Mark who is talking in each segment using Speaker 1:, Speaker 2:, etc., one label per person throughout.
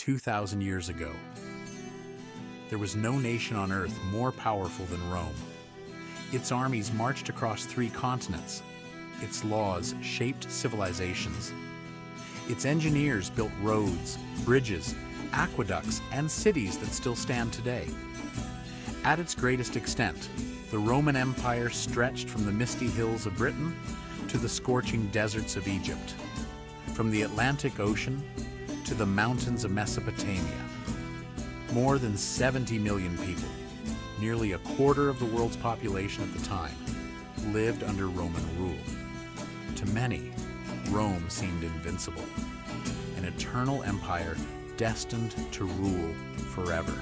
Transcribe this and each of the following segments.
Speaker 1: 2,000 years ago. There was no nation on earth more powerful than Rome. Its armies marched across 3 continents. Its laws shaped civilizations. Its engineers built roads, bridges, aqueducts, and cities that still stand today. At its greatest extent, the Roman Empire stretched from the misty hills of Britain to the scorching deserts of Egypt, from the Atlantic Ocean to the mountains of Mesopotamia. More than 70 million people, nearly a quarter of the world's population at the time, lived under Roman rule. To many, Rome seemed invincible, an eternal empire destined to rule forever.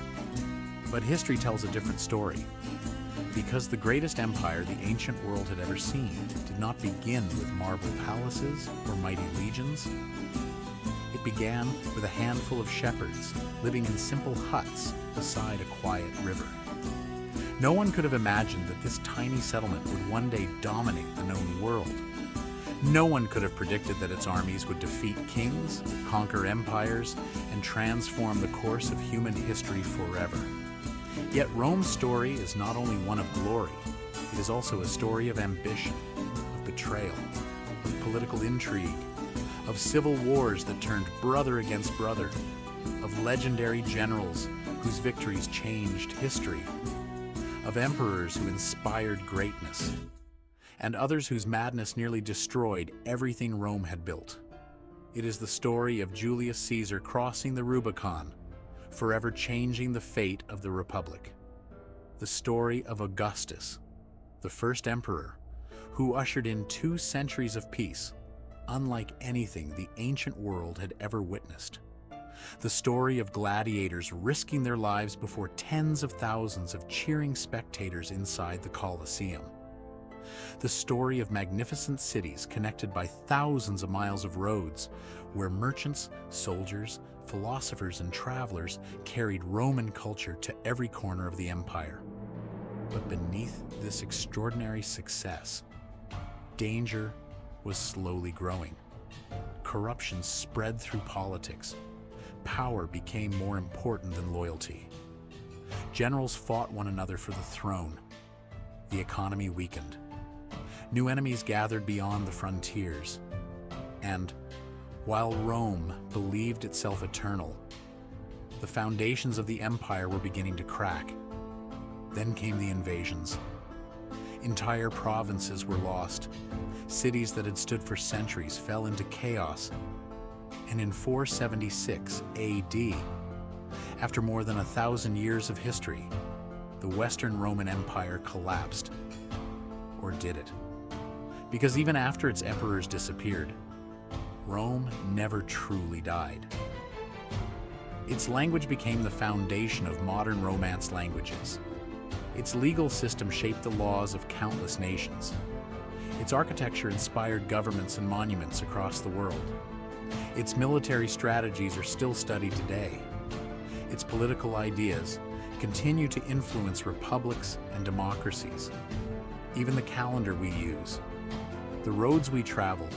Speaker 1: But history tells a different story. Because the greatest empire the ancient world had ever seen did not begin with marble palaces or mighty legions. It began with a handful of shepherds living in simple huts beside a quiet river. No one could have imagined that this tiny settlement would one day dominate the known world. No one could have predicted that its armies would defeat kings, conquer empires, and transform the course of human history forever. Yet Rome's story is not only one of glory, it is also a story of ambition, of betrayal, of political intrigue, of civil wars that turned brother against brother, of legendary generals whose victories changed history, of emperors who inspired greatness, and others whose madness nearly destroyed everything Rome had built. It is the story of Julius Caesar crossing the Rubicon, forever changing the fate of the Republic. The story of Augustus, the first emperor, who ushered in 2 centuries of peace, unlike anything the ancient world had ever witnessed. The story of gladiators risking their lives before tens of thousands of cheering spectators inside the Colosseum. The story of magnificent cities connected by thousands of miles of roads, where merchants, soldiers, philosophers, and travelers carried Roman culture to every corner of the empire. But beneath this extraordinary success, danger was slowly growing. Corruption spread through politics. Power became more important than loyalty. Generals fought one another for the throne. The economy weakened. New enemies gathered beyond the frontiers. And while Rome believed itself eternal, the foundations of the empire were beginning to crack. Then came the invasions. Entire provinces were lost. Cities that had stood for centuries fell into chaos. And in 476 AD, after more than 1,000 years of history, the Western Roman Empire collapsed. Or did it? Because even after its emperors disappeared, Rome never truly died. Its language became the foundation of modern Romance languages. Its legal system shaped the laws of countless nations. Its architecture inspired governments and monuments across the world. Its military strategies are still studied today. Its political ideas continue to influence republics and democracies. Even the calendar we use, the roads we travel,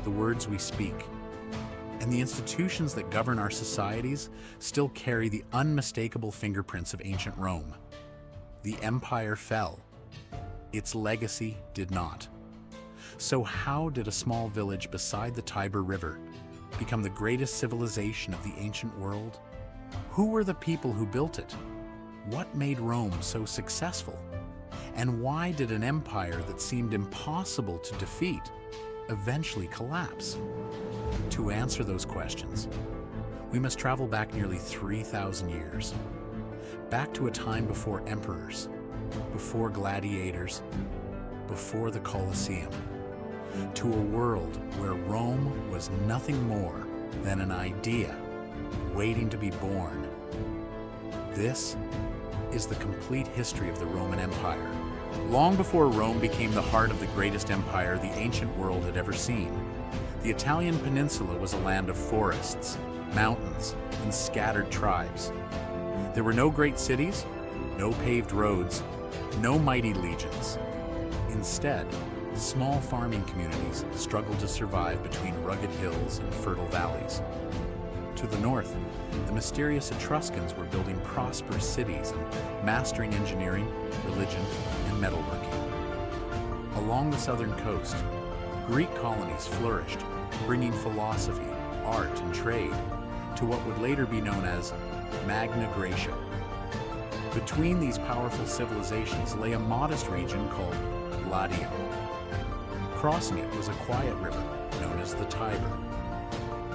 Speaker 1: the words we speak, and the institutions that govern our societies still carry the unmistakable fingerprints of ancient Rome. The empire fell. Its legacy did not. So how did a small village beside the Tiber River become the greatest civilization of the ancient world? Who were the people who built it? What made Rome so successful? And why did an empire that seemed impossible to defeat eventually collapse? To answer those questions, we must travel back nearly 3,000 years. Back to a time before emperors, before gladiators, before the Colosseum. To a world where Rome was nothing more than an idea waiting to be born. This is the complete history of the Roman Empire. Long before Rome became the heart of the greatest empire the ancient world had ever seen, the Italian peninsula was a land of forests, mountains, and scattered tribes. There were no great cities, no paved roads, no mighty legions. Instead, small farming communities struggled to survive between rugged hills and fertile valleys. To the north, the mysterious Etruscans were building prosperous cities and mastering engineering, religion, and metalworking. Along the southern coast, Greek colonies flourished, bringing philosophy, art, and trade to what would later be known as Magna Graecia. Between these powerful civilizations lay a modest region called Latium. Crossing it was a quiet river known as the Tiber.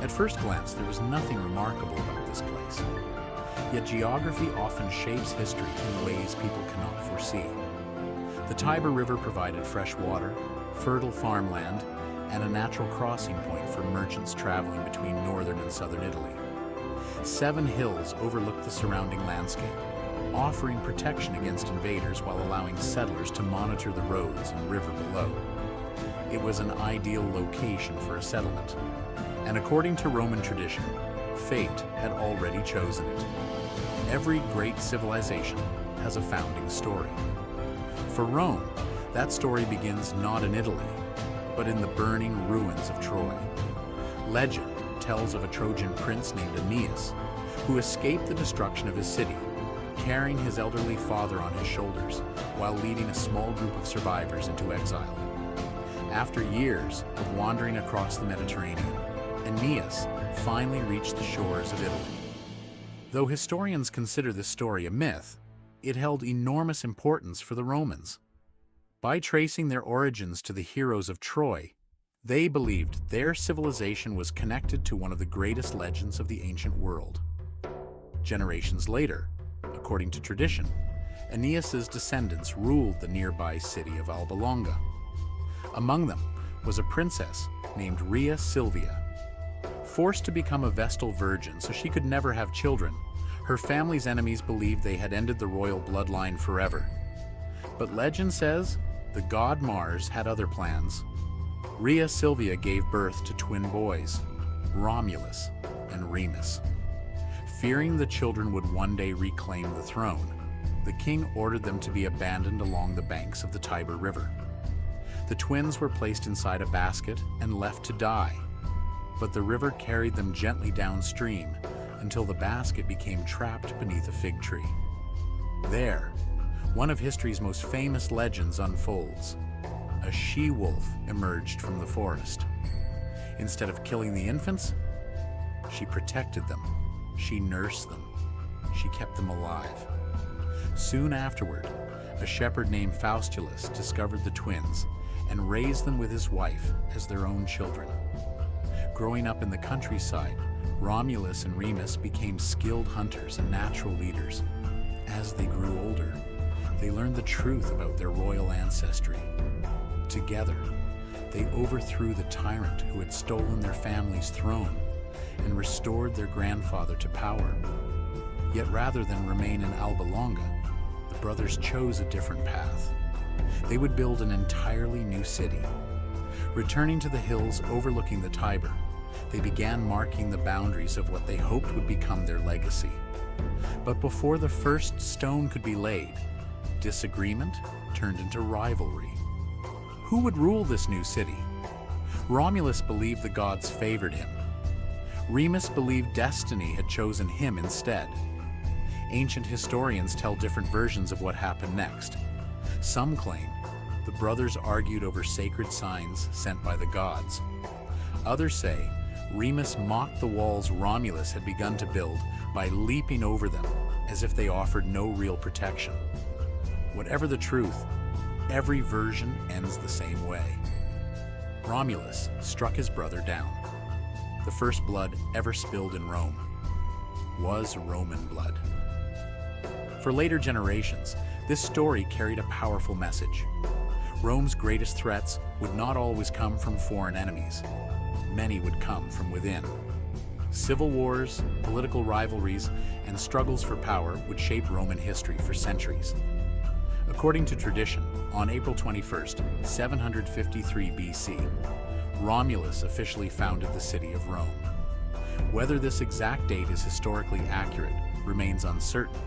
Speaker 1: At first glance, there was nothing remarkable about this place. Yet geography often shapes history in ways people cannot foresee. The Tiber River provided fresh water, fertile farmland, and a natural crossing point for merchants traveling between northern and southern Italy. 7 hills overlooked the surrounding landscape, offering protection against invaders while allowing settlers to monitor the roads and river below. It was an ideal location for a settlement, and according to Roman tradition, fate had already chosen it. Every great civilization has a founding story. For Rome, that story begins not in Italy, but in the burning ruins of Troy. Legend tells of a Trojan prince named Aeneas, who escaped the destruction of his city, carrying his elderly father on his shoulders while leading a small group of survivors into exile. After years of wandering across the Mediterranean, Aeneas finally reached the shores of Italy. Though historians consider this story a myth, it held enormous importance for the Romans. By tracing their origins to the heroes of Troy, they believed their civilization was connected to one of the greatest legends of the ancient world. Generations later, according to tradition, Aeneas's descendants ruled the nearby city of Alba Longa. Among them was a princess named Rhea Silvia. Forced to become a Vestal virgin so she could never have children, her family's enemies believed they had ended the royal bloodline forever. But legend says the god Mars had other plans. Rhea Silvia gave birth to twin boys, Romulus and Remus. Fearing the children would one day reclaim the throne, the king ordered them to be abandoned along the banks of the Tiber River. The twins were placed inside a basket and left to die, but the river carried them gently downstream until the basket became trapped beneath a fig tree. There, one of history's most famous legends unfolds. A she-wolf emerged from the forest. Instead of killing the infants, she protected them. She nursed them. She kept them alive. Soon afterward, a shepherd named Faustulus discovered the twins and raised them with his wife as their own children. Growing up in the countryside, Romulus and Remus became skilled hunters and natural leaders. As they grew older, they learned the truth about their royal ancestry. Together, they overthrew the tyrant who had stolen their family's throne and restored their grandfather to power. Yet rather than remain in Alba Longa, the brothers chose a different path. They would build an entirely new city. Returning to the hills overlooking the Tiber, they began marking the boundaries of what they hoped would become their legacy. But before the first stone could be laid, disagreement turned into rivalry. Who would rule this new city? Romulus believed the gods favored him. Remus believed destiny had chosen him instead. Ancient historians tell different versions of what happened next. Some claim the brothers argued over sacred signs sent by the gods. Others say Remus mocked the walls Romulus had begun to build by leaping over them as if they offered no real protection. Whatever the truth, every version ends the same way. Romulus struck his brother down. The first blood ever spilled in Rome was Roman blood. For later generations, this story carried a powerful message. Rome's greatest threats would not always come from foreign enemies. Many would come from within. Civil wars, political rivalries, and struggles for power would shape Roman history for centuries. According to tradition, on April 21st, 753 BC, Romulus officially founded the city of Rome. Whether this exact date is historically accurate remains uncertain,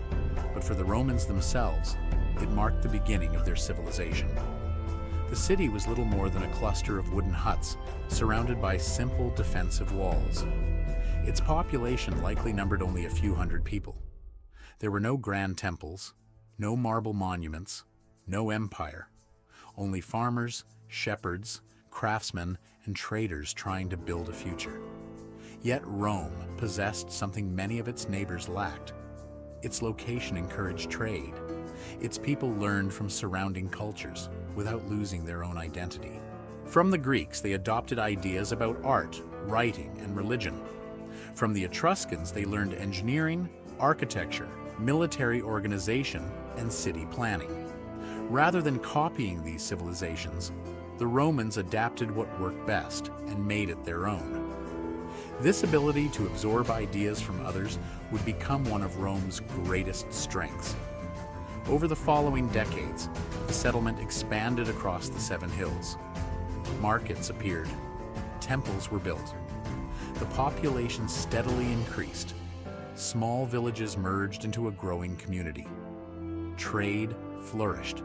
Speaker 1: but for the Romans themselves, it marked the beginning of their civilization. The city was little more than a cluster of wooden huts surrounded by simple defensive walls. Its population likely numbered only a few hundred people. There were no grand temples, no marble monuments, no empire, only farmers, shepherds, craftsmen, and traders trying to build a future. Yet Rome possessed something many of its neighbors lacked. Its location encouraged trade. Its people learned from surrounding cultures without losing their own identity. From the Greeks, they adopted ideas about art, writing, and religion. From the Etruscans, they learned engineering, architecture, military organization, and city planning. Rather than copying these civilizations, the Romans adapted what worked best and made it their own. This ability to absorb ideas from others would become one of Rome's greatest strengths. Over the following decades, the settlement expanded across the Seven Hills. Markets appeared. Temples were built. The population steadily increased. Small villages merged into a growing community. Trade flourished.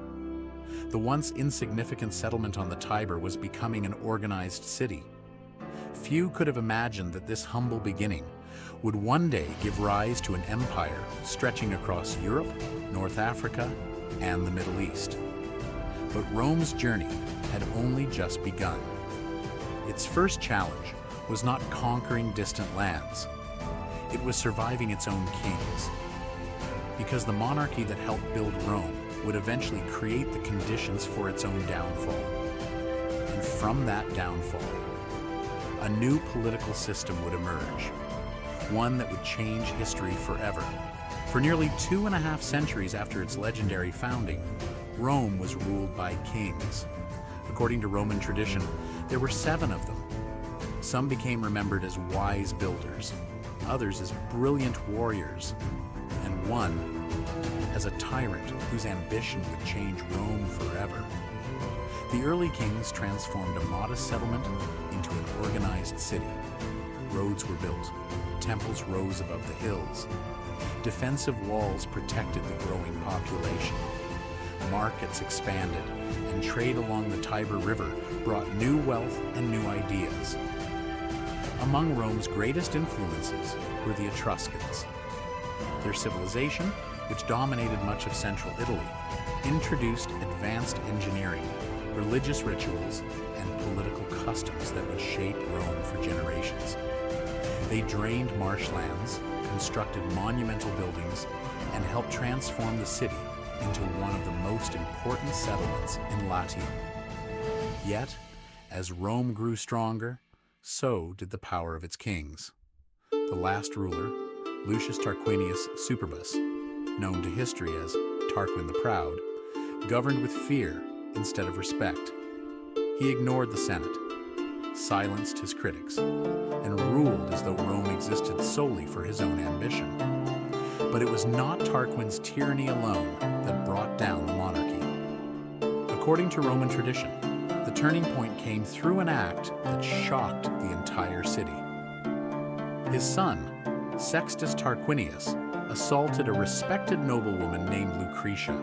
Speaker 1: The once insignificant settlement on the Tiber was becoming an organized city. Few could have imagined that this humble beginning would one day give rise to an empire stretching across Europe, North Africa, and the Middle East. But Rome's journey had only just begun. Its first challenge was not conquering distant lands. It was surviving its own kings. Because the monarchy that helped build Rome would eventually create the conditions for its own downfall. And from that downfall, a new political system would emerge, one that would change history forever. For nearly 2.5 centuries after its legendary founding, Rome was ruled by kings. According to Roman tradition, there were 7 of them. Some became remembered as wise builders, others as brilliant warriors, and one as a tyrant whose ambition would change Rome forever. The early kings transformed a modest settlement into an organized city. Roads were built, temples rose above the hills, defensive walls protected the growing population. Markets expanded, and trade along the Tiber River brought new wealth and new ideas. Among Rome's greatest influences were the Etruscans. Their civilization, which dominated much of central Italy, introduced advanced engineering, religious rituals, and political customs that would shape Rome for generations. They drained marshlands, constructed monumental buildings, and helped transform the city into one of the most important settlements in Latium. Yet, as Rome grew stronger, so did the power of its kings. The last ruler, Lucius Tarquinius Superbus, known to history as Tarquin the Proud, governed with fear instead of respect. He ignored the Senate, silenced his critics, and ruled as though Rome existed solely for his own ambition. But it was not Tarquin's tyranny alone that brought down the monarchy. According to Roman tradition, the turning point came through an act that shocked the entire city. His son, Sextus Tarquinius, assaulted a respected noblewoman named Lucretia.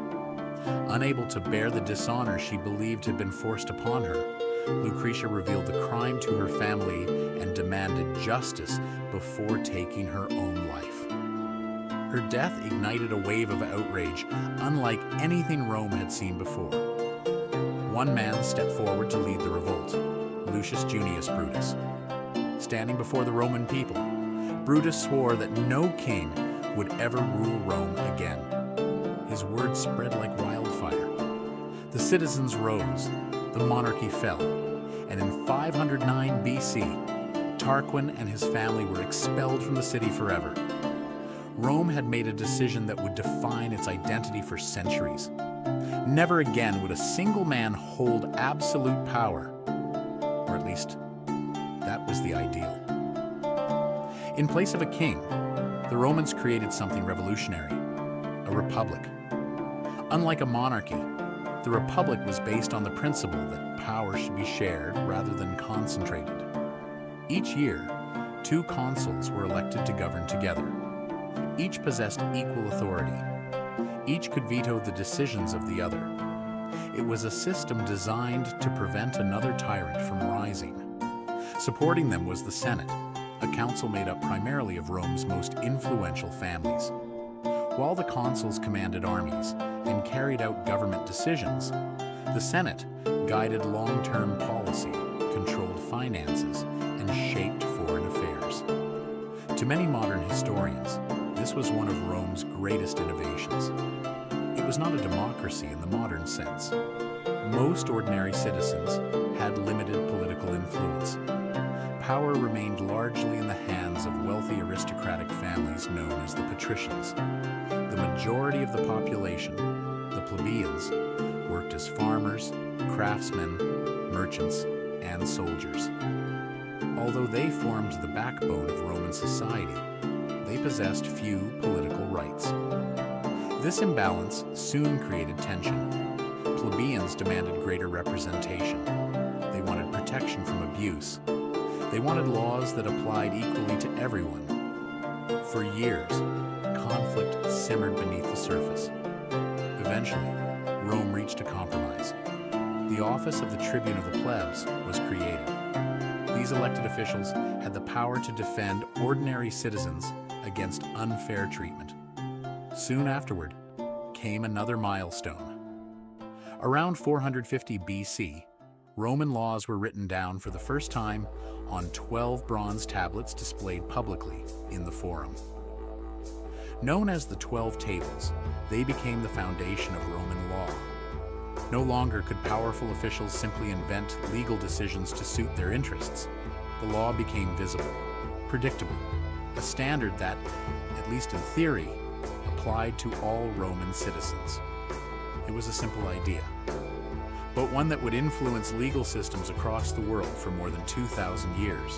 Speaker 1: Unable to bear the dishonor she believed had been forced upon her, Lucretia revealed the crime to her family and demanded justice before taking her own life. Her death ignited a wave of outrage unlike anything Rome had seen before. One man stepped forward to lead the revolt, Lucius Junius Brutus. Standing before the Roman people, Brutus swore that no king would ever rule Rome again. His words spread like wildfire. The citizens rose, the monarchy fell, and in 509 BC, Tarquin and his family were expelled from the city forever. Rome had made a decision that would define its identity for centuries. Never again would a single man hold absolute power, or at least that was the ideal. In place of a king, the Romans created something revolutionary, a republic. Unlike a monarchy, the republic was based on the principle that power should be shared rather than concentrated. Each year, 2 consuls were elected to govern together. Each possessed equal authority. Each could veto the decisions of the other. It was a system designed to prevent another tyrant from rising. Supporting them was the Senate, a council made up primarily of Rome's most influential families. While the consuls commanded armies and carried out government decisions, the Senate guided long-term policy, controlled finances, and shaped foreign affairs. To many modern historians, this was one of Rome's greatest innovations. It was not a democracy in the modern sense. Most ordinary citizens had limited political influence. Power remained largely in the hands of wealthy aristocratic families known as the patricians. The majority of the population, the plebeians, worked as farmers, craftsmen, merchants, and soldiers. Although they formed the backbone of Roman society, they possessed few political rights. This imbalance soon created tension. Plebeians demanded greater representation. They wanted protection from abuse. They wanted laws that applied equally to everyone. For years, conflict simmered beneath the surface. Eventually, Rome reached a compromise. The office of the tribune of the plebs was created. These elected officials had the power to defend ordinary citizens against unfair treatment. Soon afterward came another milestone. Around 450 BC, Roman laws were written down for the first time on 12 bronze tablets displayed publicly in the Forum. Known as the 12 Tables, they became the foundation of Roman law. No longer could powerful officials simply invent legal decisions to suit their interests. The law became visible, predictable, a standard that, at least in theory, applied to all Roman citizens. It was a simple idea, but one that would influence legal systems across the world for more than 2,000 years.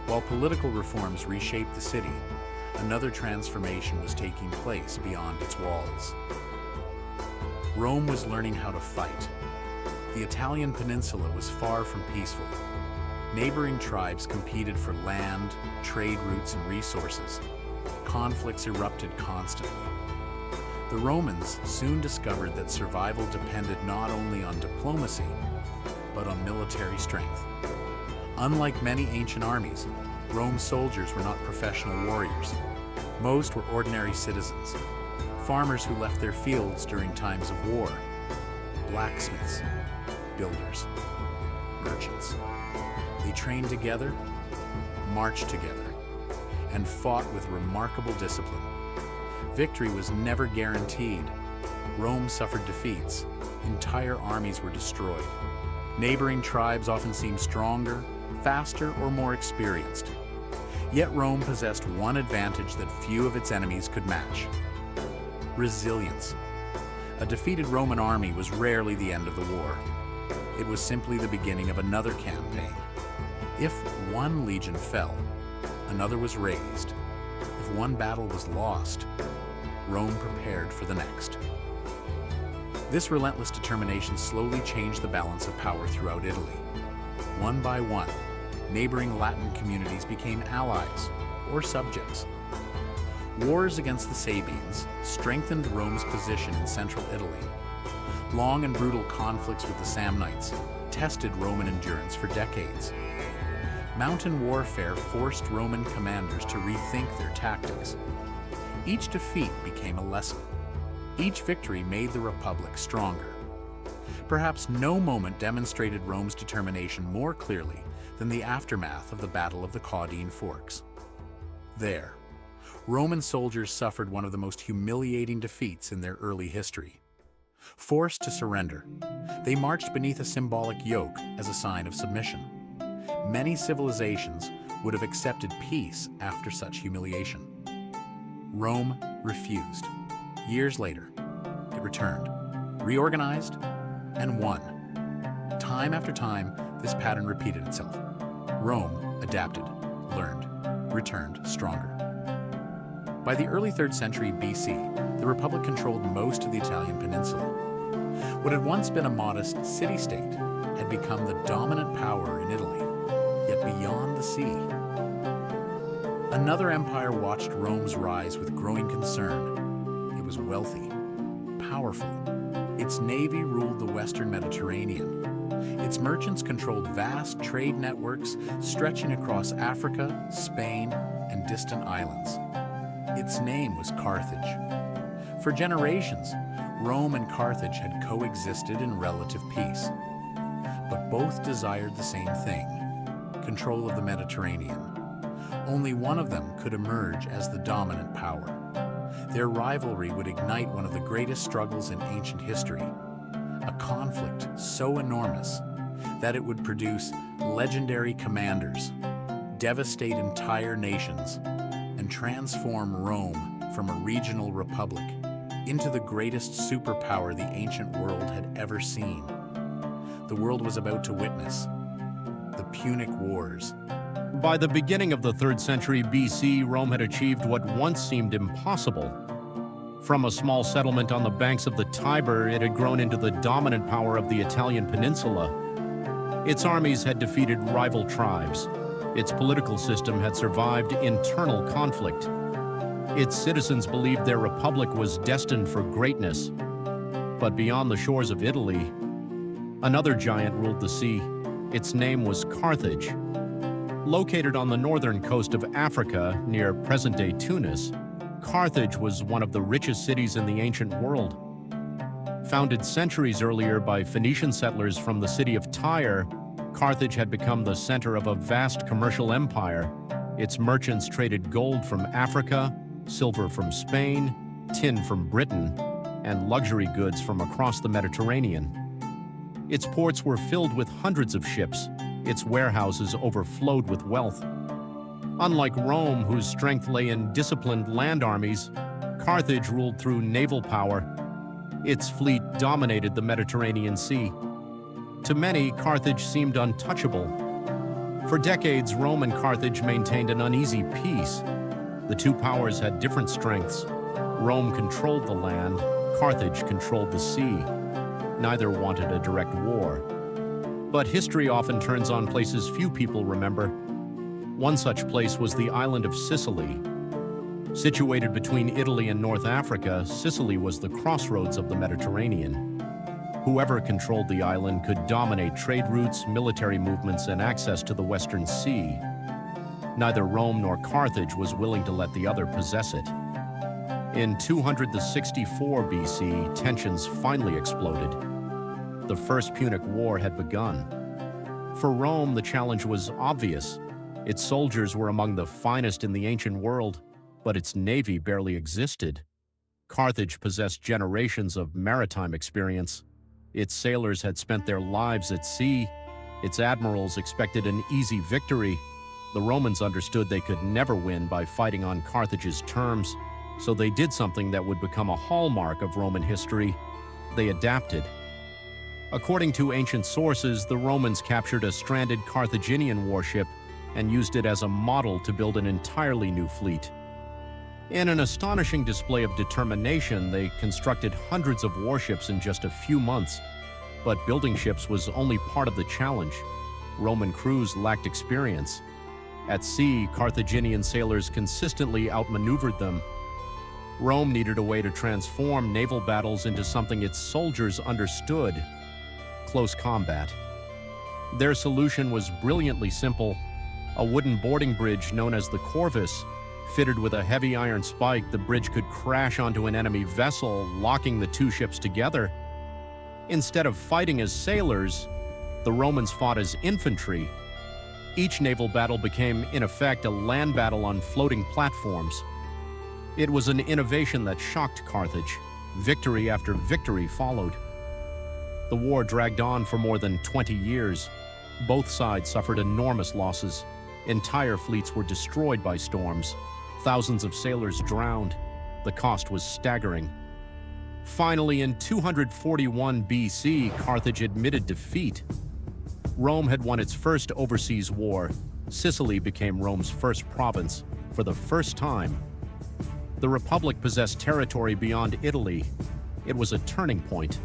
Speaker 1: While political reforms reshaped the city, another transformation was taking place beyond its walls. Rome was learning how to fight. The Italian peninsula was far from peaceful. Neighboring tribes competed for land, trade routes, and resources. Conflicts erupted constantly. The Romans soon discovered that survival depended not only on diplomacy, but on military strength. Unlike many ancient armies, Rome's soldiers were not professional warriors. Most were ordinary citizens, farmers who left their fields during times of war, blacksmiths, builders, merchants. They trained together, marched together, and fought with remarkable discipline. Victory was never guaranteed. Rome suffered defeats. Entire armies were destroyed. Neighboring tribes often seemed stronger, faster, or more experienced. Yet Rome possessed one advantage that few of its enemies could match: resilience. A defeated Roman army was rarely the end of the war. It was simply the beginning of another campaign. If one legion fell, another was raised. If one battle was lost, Rome prepared for the next. This relentless determination slowly changed the balance of power throughout Italy. One by one, neighboring Latin communities became allies or subjects. Wars against the Sabines strengthened Rome's position in central Italy. Long and brutal conflicts with the Samnites tested Roman endurance for decades. Mountain warfare forced Roman commanders to rethink their tactics. Each defeat became a lesson. Each victory made the Republic stronger. Perhaps no moment demonstrated Rome's determination more clearly than the aftermath of the Battle of the Caudine Forks. There, Roman soldiers suffered one of the most humiliating defeats in their early history. Forced to surrender, they marched beneath a symbolic yoke as a sign of submission. Many civilizations would have accepted peace after such humiliation. Rome refused. Years later, it returned, reorganized, and won. Time after time, this pattern repeated itself. Rome adapted, learned, returned stronger. By the early 3rd century BC, the Republic controlled most of the Italian peninsula. What had once been a modest city-state had become the dominant power in Italy, yet beyond the sea. Another empire watched Rome's rise with growing concern. It was wealthy, powerful. Its navy ruled the Western Mediterranean. Its merchants controlled vast trade networks stretching across Africa, Spain, and distant islands. Its name was Carthage. For generations, Rome and Carthage had coexisted in relative peace. But both desired the same thing: control of the Mediterranean. Only one of them could emerge as the dominant power. Their rivalry would ignite one of the greatest struggles in ancient history, a conflict so enormous that it would produce legendary commanders, devastate entire nations, and transform Rome from a regional republic into the greatest superpower the ancient world had ever seen. The world was about to witness the Punic Wars.
Speaker 2: By the beginning of the 3rd century BC, Rome had achieved what once seemed impossible. From a small settlement on the banks of the Tiber, it had grown into the dominant power of the Italian peninsula. Its armies had defeated rival tribes. Its political system had survived internal conflict. Its citizens believed their republic was destined for greatness. But beyond the shores of Italy, another giant ruled the sea. Its name was Carthage. Located on the northern coast of Africa, near present-day Tunis, Carthage was one of the richest cities in the ancient world. Founded centuries earlier by Phoenician settlers from the city of Tyre, Carthage had become the center of a vast commercial empire. Its merchants traded gold from Africa, silver from Spain, tin from Britain, and luxury goods from across the Mediterranean. Its ports were filled with hundreds of ships. Its warehouses overflowed with wealth. Unlike Rome, whose strength lay in disciplined land armies, Carthage ruled through naval power. Its fleet dominated the Mediterranean Sea. To many, Carthage seemed untouchable. For decades, Rome and Carthage maintained an uneasy peace. The two powers had different strengths. Rome controlled the land, Carthage controlled the sea. Neither wanted a direct war. But history often turns on places few people remember. One such place was the island of Sicily. Situated between Italy and North Africa, Sicily was the crossroads of the Mediterranean. Whoever controlled the island could dominate trade routes, military movements, and access to the Western Sea. Neither Rome nor Carthage was willing to let the other possess it. In 264 BC, tensions finally exploded. The First Punic War had begun. For Rome, the challenge was obvious. Its soldiers were among the finest in the ancient world, but its navy barely existed. Carthage possessed generations of maritime experience. Its sailors had spent their lives at sea. Its admirals expected an easy victory. The Romans understood they could never win by fighting on Carthage's terms, so they did something that would become a hallmark of Roman history. They adapted. According to ancient sources, the Romans captured a stranded Carthaginian warship and used it as a model to build an entirely new fleet. In an astonishing display of determination, they constructed hundreds of warships in just a few months. But building ships was only part of the challenge. Roman crews lacked experience. At sea, Carthaginian sailors consistently outmaneuvered them. Rome needed a way to transform naval battles into something its soldiers understood: close combat. Their solution was brilliantly simple: a wooden boarding bridge known as the corvus. Fitted with a heavy iron spike, the bridge could crash onto an enemy vessel, locking the two ships together. Instead of fighting as sailors, the Romans fought as infantry. Each naval battle became, in effect, a land battle on floating platforms. It was an innovation that shocked Carthage. Victory after victory followed. The war dragged on for more than 20 years. Both sides suffered enormous losses. Entire fleets were destroyed by storms. Thousands of sailors drowned. The cost was staggering. Finally, in 241 BC, Carthage admitted defeat. Rome had won its first overseas war. Sicily became Rome's first province for the first time. The Republic possessed territory beyond Italy. It was a turning point.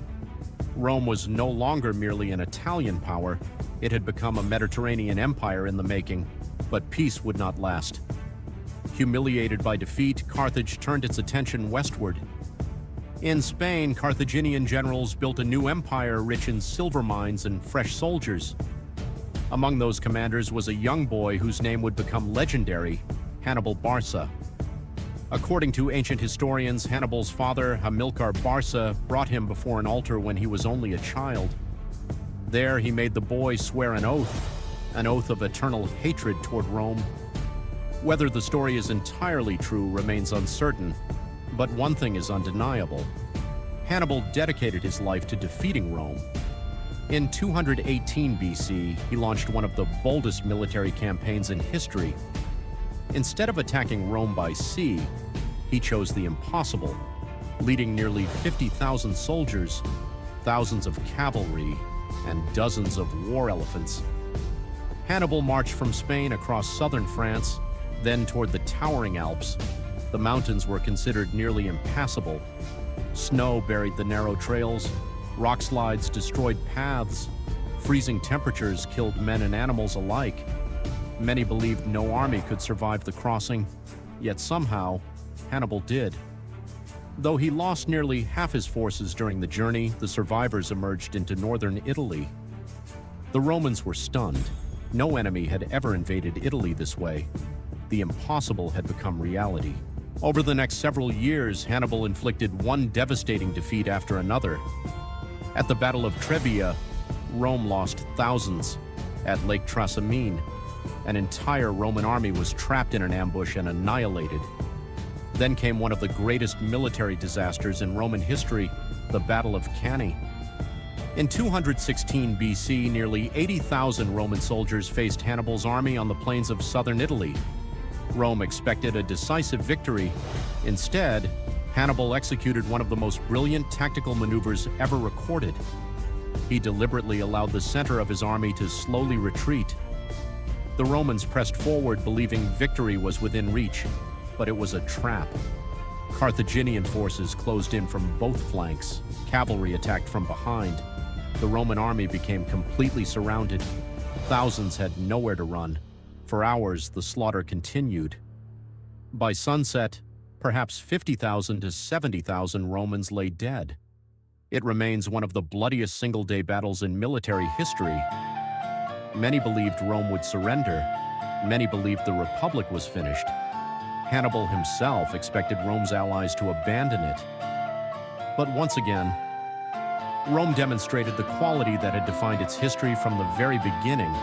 Speaker 2: Rome was no longer merely an Italian power. It had become a Mediterranean empire in the making, but peace would not last. Humiliated by defeat, Carthage turned its attention westward. In Spain, Carthaginian generals built a new empire rich in silver mines and fresh soldiers. Among those commanders was a young boy whose name would become legendary, Hannibal Barca. According to ancient historians, Hannibal's father, Hamilcar Barca, brought him before an altar when he was only a child. There, he made the boy swear an oath of eternal hatred toward Rome. Whether the story is entirely true remains uncertain, but one thing is undeniable. Hannibal dedicated his life to defeating Rome. In 218 BC, he launched one of the boldest military campaigns in history. Instead of attacking Rome by sea, he chose the impossible, leading nearly 50,000 soldiers, thousands of cavalry, and dozens of war elephants. Hannibal marched from Spain across southern France, then toward the towering Alps. The mountains were considered nearly impassable. Snow buried the narrow trails, rock slides destroyed paths, freezing temperatures killed men and animals alike. Many believed no army could survive the crossing, yet somehow, Hannibal did. Though he lost nearly half his forces during the journey, the survivors emerged into northern Italy. The Romans were stunned. No enemy had ever invaded Italy this way. The impossible had become reality. Over the next several years, Hannibal inflicted one devastating defeat after another. At the Battle of Trebia, Rome lost thousands. At Lake Trasimene, an entire Roman army was trapped in an ambush and annihilated. Then came one of the greatest military disasters in Roman history, the Battle of Cannae. In 216 BC, nearly 80,000 Roman soldiers faced Hannibal's army on the plains of southern Italy. Rome expected a decisive victory. Instead, Hannibal executed one of the most brilliant tactical maneuvers ever recorded. He deliberately allowed the center of his army to slowly retreat. The Romans pressed forward, believing victory was within reach, but it was a trap. Carthaginian forces closed in from both flanks. Cavalry attacked from behind. The Roman army became completely surrounded. Thousands had nowhere to run. For hours, the slaughter continued. By sunset, perhaps 50,000 to 70,000 Romans lay dead. It remains one of the bloodiest single-day battles in military history. Many believed Rome would surrender. Many believed the Republic was finished. Hannibal himself expected Rome's allies to abandon it. But once again, Rome demonstrated the quality that had defined its history from the very beginning.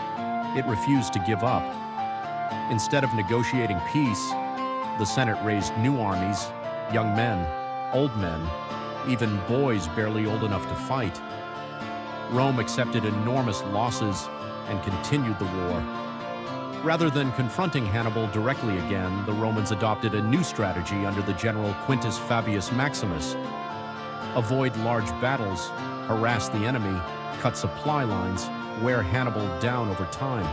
Speaker 2: It refused to give up. Instead of negotiating peace, the Senate raised new armies, young men, old men, even boys barely old enough to fight. Rome accepted enormous losses and continued the war. Rather than confronting Hannibal directly again, the Romans adopted a new strategy under the general Quintus Fabius Maximus. Avoid large battles, harass the enemy, cut supply lines, wear Hannibal down over time.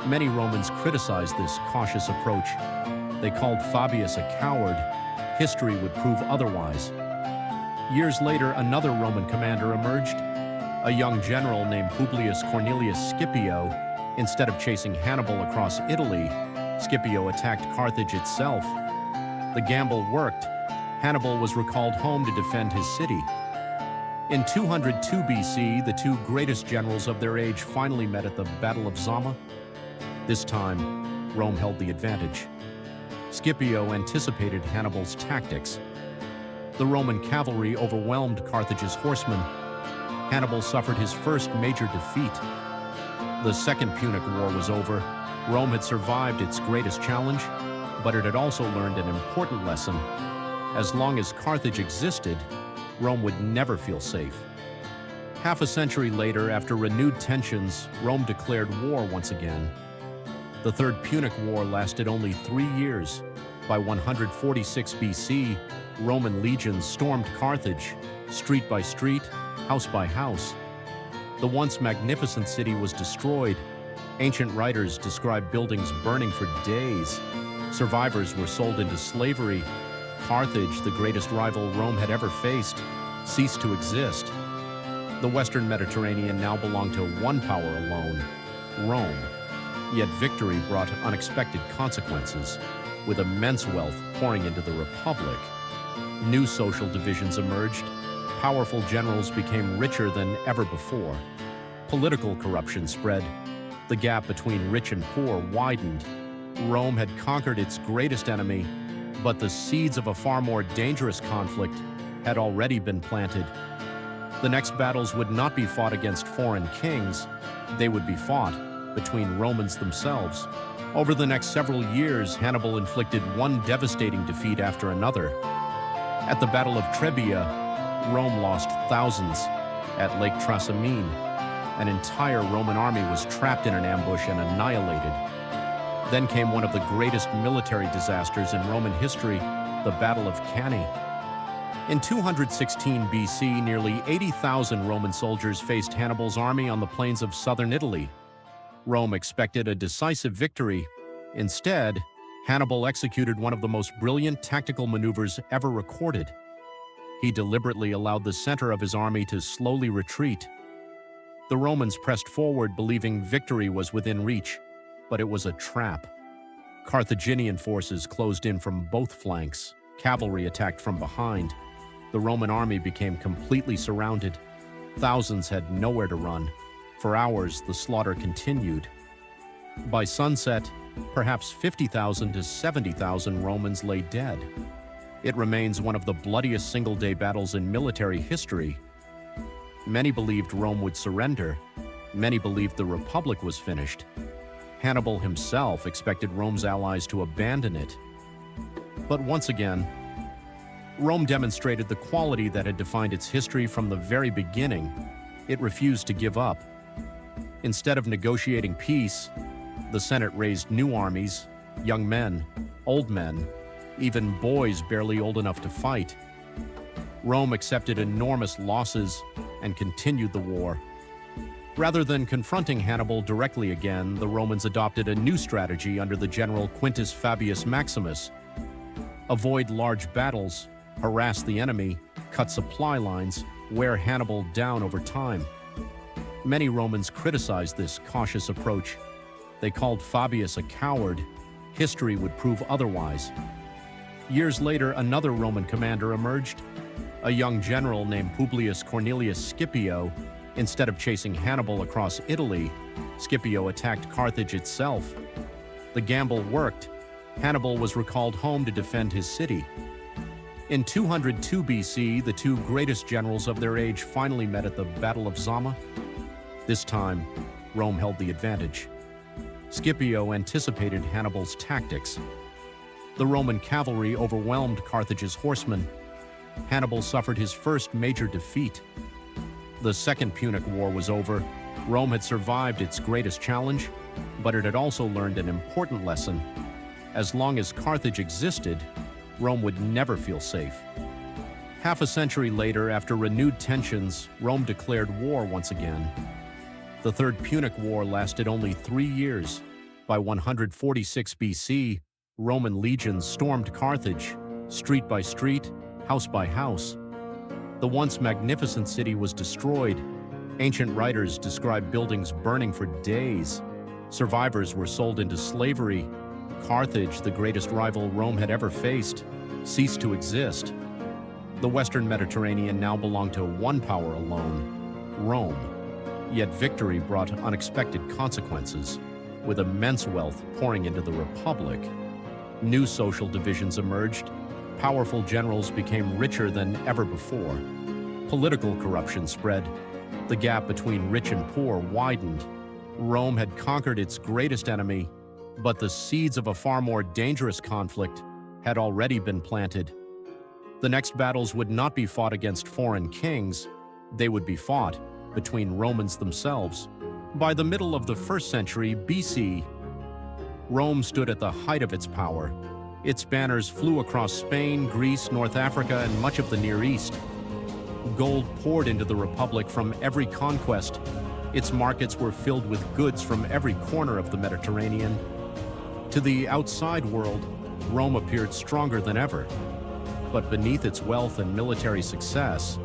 Speaker 2: Many Romans criticized this cautious approach. They called Fabius a coward. History would prove otherwise. Years later, another Roman commander emerged, a young general named Publius Cornelius Scipio. Instead of chasing Hannibal across Italy, Scipio attacked Carthage itself. The gamble worked. Hannibal was recalled home to defend his city. In 202 BC, the two greatest generals of their age finally met at the Battle of Zama. This time, Rome held the advantage. Scipio anticipated Hannibal's tactics. The Roman cavalry overwhelmed Carthage's horsemen. Hannibal suffered his first major defeat. The Second Punic War was over. Rome had survived its greatest challenge, but it had also learned an important lesson. As long as Carthage existed, Rome would never feel safe. Half a century later, after renewed tensions, Rome declared war once again. The Third Punic War lasted only 3 years. By 146 BC, Roman legions stormed Carthage, street by street, house by house. The once magnificent city was destroyed. Ancient writers describe buildings burning for days. Survivors were sold into slavery. Carthage, the greatest rival Rome had ever faced, ceased to exist. The Western Mediterranean now belonged to one power alone, Rome. Yet victory brought unexpected consequences. With immense wealth pouring into the Republic, New social divisions emerged. Powerful generals became richer than ever before. Political corruption spread. The gap between rich and poor widened. Rome had conquered its greatest enemy, but the seeds of a far more dangerous conflict had already been planted. The next battles would not be fought against foreign kings. They would be fought between Romans themselves. Over the next several years, Hannibal inflicted one devastating defeat after another. At the Battle of Trebia, Rome lost thousands. At Lake Trasimene, an entire Roman army was trapped in an ambush and annihilated. Then came one of the greatest military disasters in Roman history, the Battle of Cannae. In 216 BC, nearly 80,000 Roman soldiers faced Hannibal's army on the plains of southern Italy. Rome expected a decisive victory. Instead, Hannibal executed one of the most brilliant tactical maneuvers ever recorded. He deliberately allowed the center of his army to slowly retreat. The Romans pressed forward, believing victory was within reach, but it was a trap. Carthaginian forces closed in from both flanks. Cavalry attacked from behind. The Roman army became completely surrounded. Thousands had nowhere to run. For hours, the slaughter continued. By sunset, perhaps 50,000 to 70,000 Romans lay dead. It remains one of the bloodiest single-day battles in military history. Many believed Rome would surrender. Many believed the Republic was finished. Hannibal himself expected Rome's allies to abandon it. But once again, Rome demonstrated the quality that had defined its history from the very beginning. It refused to give up. Instead of negotiating peace, the Senate raised new armies, young men, old men, even boys barely old enough to fight. Rome accepted enormous losses and continued the war. Rather than confronting Hannibal directly again, the Romans adopted a new strategy under the general Quintus Fabius Maximus. Avoid large battles, harass the enemy, cut supply lines, wear Hannibal down over time. Many Romans criticized this cautious approach. They called Fabius a coward. History would prove otherwise. Years later, another Roman commander emerged, a young general named Publius Cornelius Scipio. Instead of chasing Hannibal across Italy, Scipio attacked Carthage itself. The gamble worked. Hannibal was recalled home to defend his city. In 202 BC, the two greatest generals of their age finally met at the Battle of Zama. This time, Rome held the advantage. Scipio anticipated Hannibal's tactics. The Roman cavalry overwhelmed Carthage's horsemen. Hannibal suffered his first major defeat. The Second Punic War was over. Rome had survived its greatest challenge, but it had also learned an important lesson. As long as Carthage existed, Rome would never feel safe. Half a century later, after renewed tensions, Rome declared war once again. The Third Punic War lasted only 3 years. By 146 BC, Roman legions stormed Carthage, street by street, house by house. The once magnificent city was destroyed. Ancient writers describe buildings burning for days. Survivors were sold into slavery. Carthage, the greatest rival Rome had ever faced, ceased to exist. The Western Mediterranean now belonged to one power alone, Rome. Yet victory brought unexpected consequences. With immense wealth pouring into the Republic, new social divisions emerged. Powerful generals became richer than ever before. Political corruption spread. The gap between rich and poor widened. Rome had conquered its greatest enemy, but the seeds of a far more dangerous conflict had already been planted. The next battles would not be fought against foreign kings. They would be fought between Romans themselves. By the middle of the 1st century BC, Rome stood at the height of its power. Its banners flew across Spain, Greece, North Africa, and much of the Near East. Gold poured into the Republic from every conquest. Its markets were filled with goods from every corner of the Mediterranean. To the outside world, Rome appeared stronger than ever. But beneath its wealth and military success,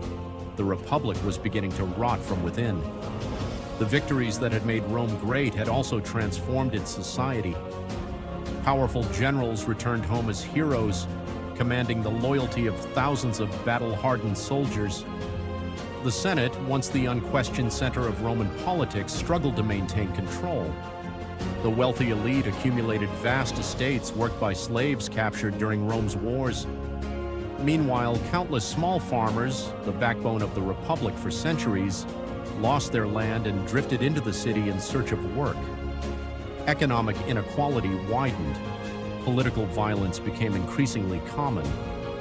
Speaker 2: the Republic was beginning to rot from within. The victories that had made Rome great had also transformed its society. Powerful generals returned home as heroes. commanding the loyalty of thousands of battle-hardened soldiers. The Senate, once the unquestioned center of Roman politics, struggled to maintain control. The wealthy elite accumulated vast estates worked by slaves captured during Rome's wars. Meanwhile, countless small farmers, the backbone of the Republic for centuries, lost their land and drifted into the city in search of work. Economic inequality widened. Political violence became increasingly common.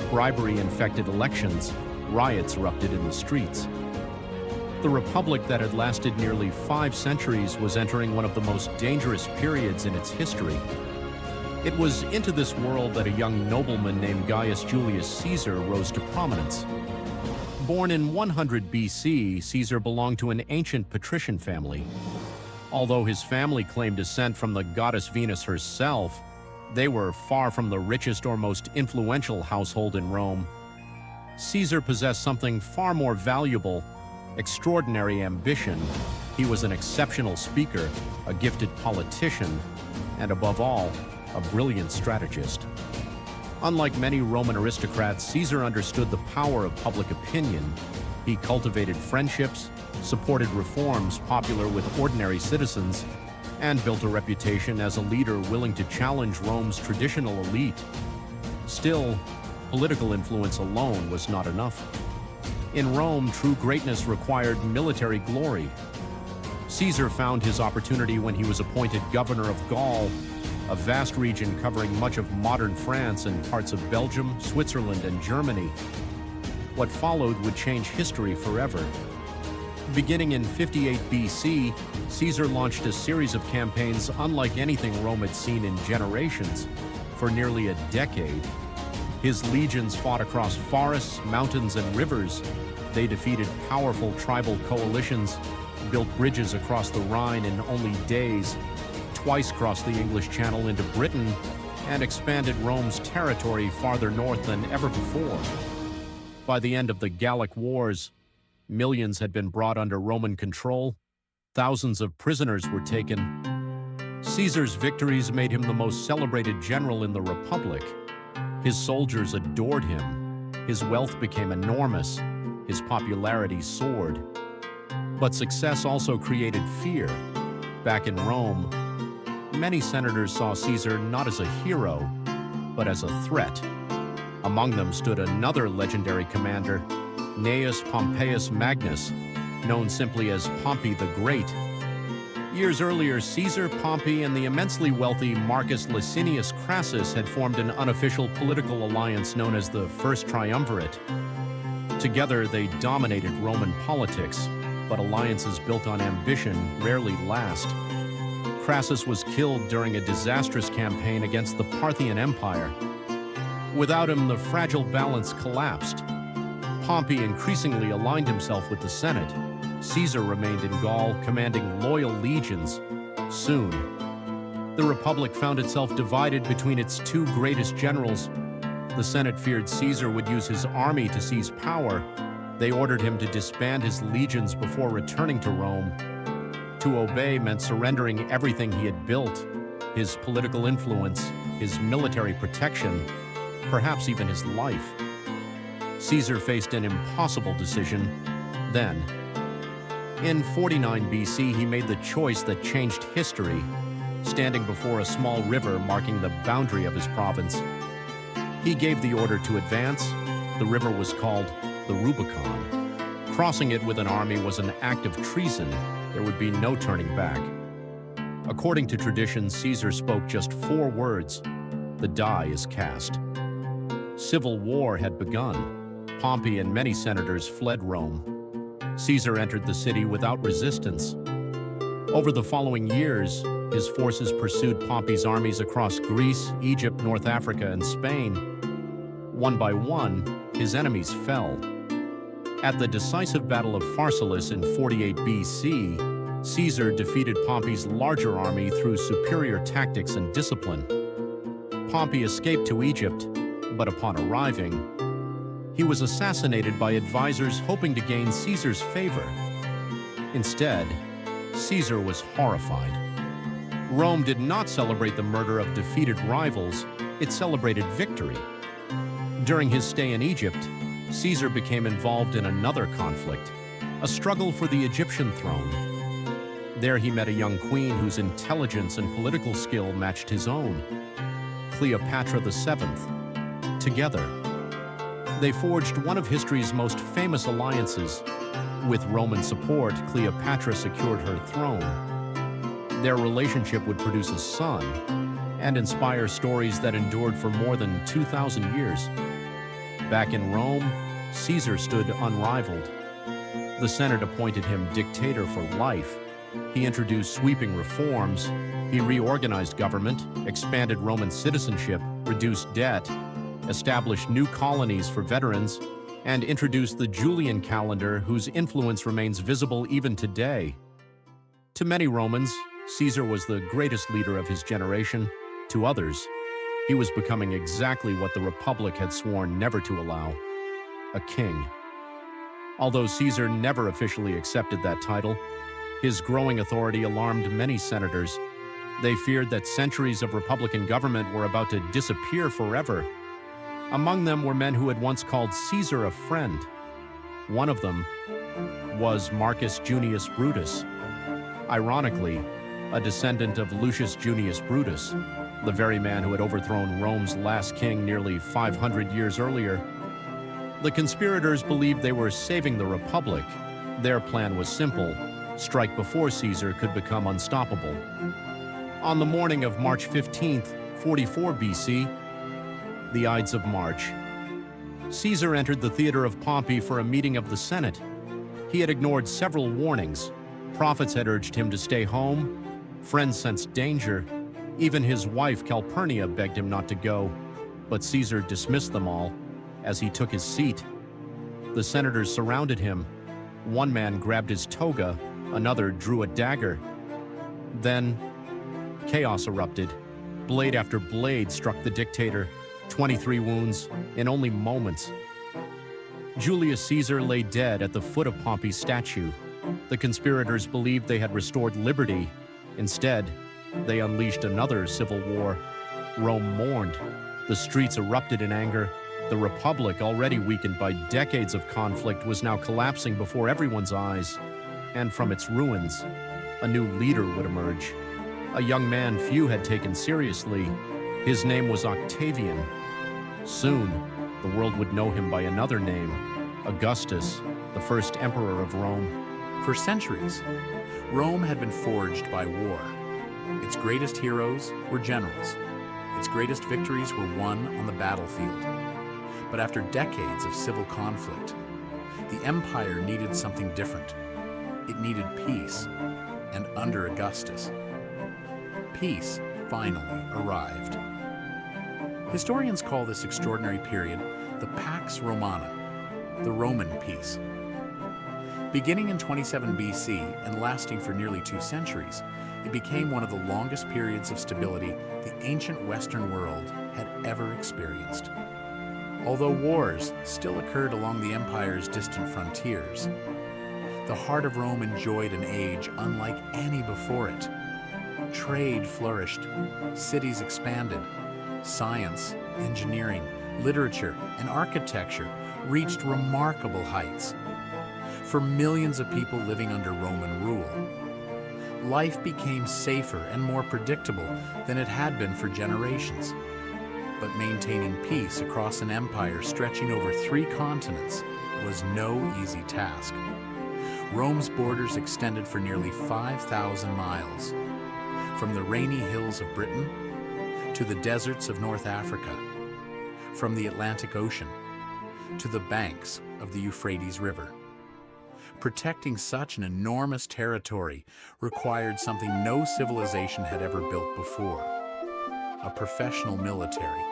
Speaker 2: Bribery infected elections. Riots erupted in the streets. The Republic that had lasted nearly 5 centuries was entering one of the most dangerous periods in its history. It was into this world that a young nobleman named Gaius Julius Caesar rose to prominence. Born in 100 BC, Caesar belonged to an ancient patrician family. Although his family claimed descent from the goddess Venus herself, they were far from the richest or most influential household in Rome. Caesar possessed something far more valuable: extraordinary ambition. He was an exceptional speaker, a gifted politician, and above all, a brilliant strategist. Unlike many Roman aristocrats, Caesar understood the power of public opinion. He cultivated friendships, supported reforms popular with ordinary citizens, and built a reputation as a leader willing to challenge Rome's traditional elite. Still, political influence alone was not enough. In Rome, true greatness required military glory. Caesar found his opportunity when he was appointed governor of Gaul, a vast region covering much of modern France and parts of Belgium, Switzerland, and Germany. What followed would change history forever. Beginning in 58 BC, Caesar launched a series of campaigns unlike anything Rome had seen in generations. For nearly a decade, his legions fought across forests, mountains, and rivers. They defeated powerful tribal coalitions, built bridges across the Rhine in only days, twice crossed the English Channel into Britain, and expanded Rome's territory farther north than ever before. By the end of the Gallic Wars, millions had been brought under Roman control. Thousands of prisoners were taken. Caesar's victories made him the most celebrated general in the Republic. His soldiers adored him. His wealth became enormous. His popularity soared. But success also created fear. Back in Rome, many senators saw Caesar not as a hero, but as a threat. Among them stood another legendary commander, Gnaeus Pompeius Magnus, known simply as Pompey the Great. Years earlier, Caesar, Pompey, and the immensely wealthy Marcus Licinius Crassus had formed an unofficial political alliance known as the First Triumvirate. Together, they dominated Roman politics, but alliances built on ambition rarely last. Crassus was killed during a disastrous campaign against the Parthian Empire. Without him, the fragile balance collapsed. Pompey increasingly aligned himself with the Senate. Caesar remained in Gaul, commanding loyal legions. Soon, the Republic found itself divided between its 2 greatest generals. The Senate feared Caesar would use his army to seize power. They ordered him to disband his legions before returning to Rome. To obey meant surrendering everything he had built: his political influence, his military protection, perhaps even his life. Caesar faced an impossible decision then. In 49 BC, he made the choice that changed history, standing before a small river marking the boundary of his province. He gave the order to advance. The river was called the Rubicon. Crossing it with an army was an act of treason. There would be no turning back. According to tradition, Caesar spoke just 4 words: "The die is cast." Civil war had begun. Pompey and many senators fled Rome. Caesar entered the city without resistance. Over the following years, his forces pursued Pompey's armies across Greece, Egypt, North Africa, and Spain. One by one, his enemies fell. At the decisive Battle of Pharsalus in 48 BC, Caesar defeated Pompey's larger army through superior tactics and discipline. Pompey escaped to Egypt, but upon arriving, he was assassinated by advisors hoping to gain Caesar's favor. Instead, Caesar was horrified. Rome did not celebrate the murder of defeated rivals, it celebrated victory. During his stay in Egypt, Caesar became involved in another conflict, a struggle for the Egyptian throne. There he met a young queen whose intelligence and political skill matched his own, Cleopatra VII. Together, they forged one of history's most famous alliances. With Roman support, Cleopatra secured her throne. Their relationship would produce a son and inspire stories that endured for more than 2,000 years. Back in Rome, Caesar stood unrivaled. The Senate appointed him dictator for life. He introduced sweeping reforms. He reorganized government, expanded Roman citizenship, reduced debt, established new colonies for veterans, and introduced the Julian calendar, whose influence remains visible even today. To many Romans, Caesar was the greatest leader of his generation. To others, he was becoming exactly what the Republic had sworn never to allow: a king. Although Caesar never officially accepted that title, his growing authority alarmed many senators. They feared that centuries of Republican government were about to disappear forever. Among them were men who had once called Caesar a friend. One of them was Marcus Junius Brutus. Ironically, a descendant of Lucius Junius Brutus, the very man who had overthrown Rome's last king nearly 500 years earlier. The conspirators believed they were saving the Republic. Their plan was simple: strike before Caesar could become unstoppable. On the morning of March 15th, 44 BC, the Ides of March, Caesar entered the theater of Pompey for a meeting of the Senate. He had ignored several warnings. Prophets had urged him to stay home. Friends sensed danger. Even his wife Calpurnia begged him not to go, but Caesar dismissed them all as he took his seat. The senators surrounded him. One man grabbed his toga, another drew a dagger. Then chaos erupted. Blade after blade struck the dictator, 23 wounds in only moments. Julius Caesar lay dead at the foot of Pompey's statue. The conspirators believed they had restored liberty. Instead, they unleashed another civil war. Rome mourned. The streets erupted in anger. The Republic, already weakened by decades of conflict, was now collapsing before everyone's eyes. And from its ruins, a new leader would emerge. A young man few had taken seriously. His name was Octavian. Soon, the world would know him by another name: Augustus, the first emperor of Rome.
Speaker 1: For centuries, Rome had been forged by war. Its greatest heroes were generals. Its greatest victories were won on the battlefield. But after decades of civil conflict, the empire needed something different. It needed peace, and under Augustus, peace finally arrived. Historians call this extraordinary period the Pax Romana, the Roman peace. Beginning in 27 BC and lasting for nearly 2 centuries, it became one of the longest periods of stability the ancient Western world had ever experienced. Although wars still occurred along the empire's distant frontiers, the heart of Rome enjoyed an age unlike any before it. Trade flourished, cities expanded, science, engineering, literature, and architecture reached remarkable heights. For millions of people living under Roman rule, life became safer and more predictable than it had been for generations. But maintaining peace across an empire stretching over 3 continents was no easy task. Rome's borders extended for nearly 5,000 miles, from the rainy hills of Britain to the deserts of North Africa, from the Atlantic Ocean to the banks of the Euphrates River. Protecting such an enormous territory required something no civilization had ever built before: a professional military.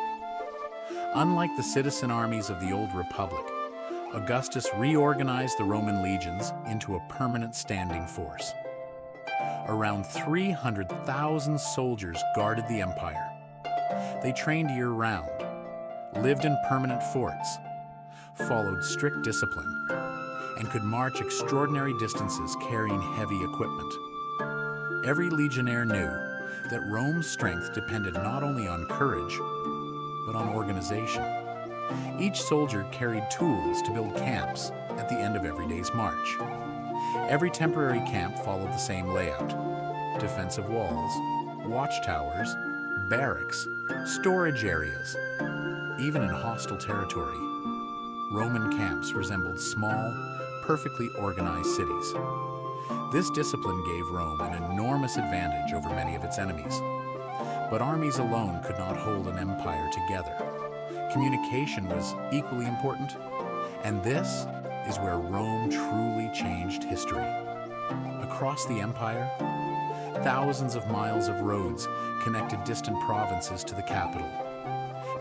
Speaker 1: Unlike the citizen armies of the old Republic, Augustus reorganized the Roman legions into a permanent standing force. Around 300,000 soldiers guarded the empire. They trained year-round, lived in permanent forts, followed strict discipline, and could march extraordinary distances carrying heavy equipment. Every legionnaire knew that Rome's strength depended not only on courage, but on organization. Each soldier carried tools to build camps at the end of every day's march. Every temporary camp followed the same layout: defensive walls, watchtowers, barracks, storage areas. Even in hostile territory, Roman camps resembled small, perfectly organized cities. This discipline gave Rome an enormous advantage over many of its enemies. But armies alone could not hold an empire together. Communication was equally important, and this is where Rome truly changed history. Across the empire, thousands of miles of roads connected distant provinces to the capital.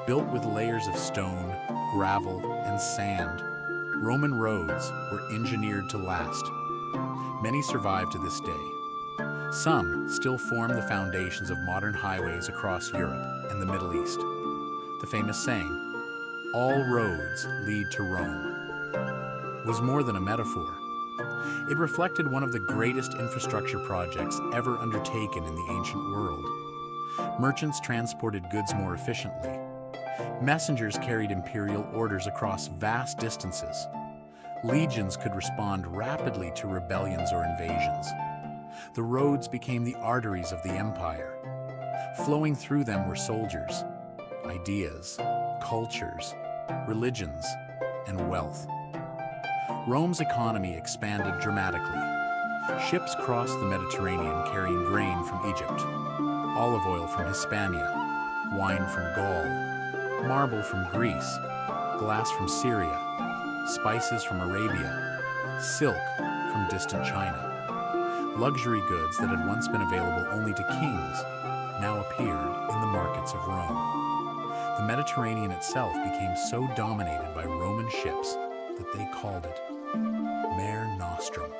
Speaker 1: Built with layers of stone, gravel, and sand, Roman roads were engineered to last. Many survive to this day. Some still form the foundations of modern highways across Europe and the Middle East. The famous saying, "All roads lead to Rome," was more than a metaphor. It reflected one of the greatest infrastructure projects ever undertaken in the ancient world. Merchants transported goods more efficiently. Messengers carried imperial orders across vast distances. Legions could respond rapidly to rebellions or invasions. The roads became the arteries of the empire. Flowing through them were soldiers, ideas, cultures, religions, and wealth. Rome's economy expanded dramatically. Ships crossed the Mediterranean carrying grain from Egypt, olive oil from Hispania, wine from Gaul, marble from Greece, glass from Syria, spices from Arabia, silk from distant China. Luxury goods that had once been available only to kings now appeared in the markets of Rome. The Mediterranean itself became so dominated by Roman ships that they called it Mare Nostrum,